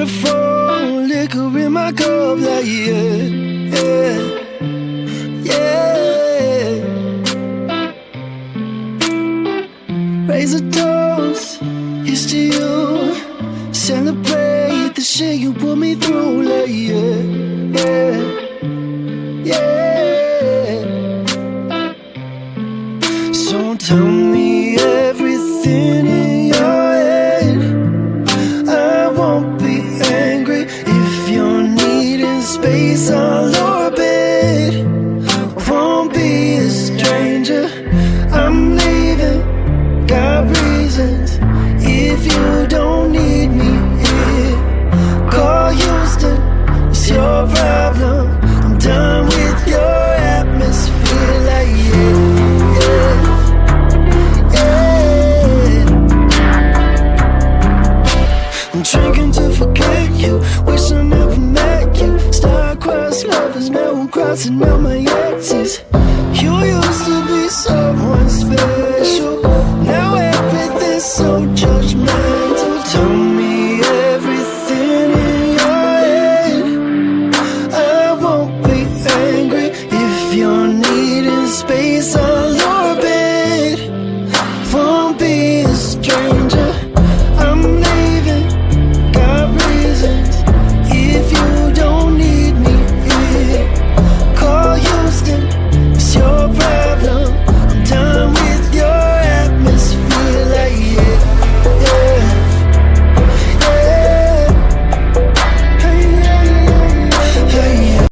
waterfall, liquor in my cup, like yeah, yeah, yeah. Raise a toast, here's to you. Celebrate the shit you put me through, like yeah, yeah, yeah. So tell me everything in your head. I won't be angry if you're needing space. I'll orbit, won't be a stranger. I'm leaving, got reasons. If you don't need me here, call Houston, it's your problem. I'm done with your atmosphere, like yeah, yeah, yeah. I'm drinking to forget you, wish I never met you. Star-crossed lovers, now I'm crossing out my exes. You used to be someone special.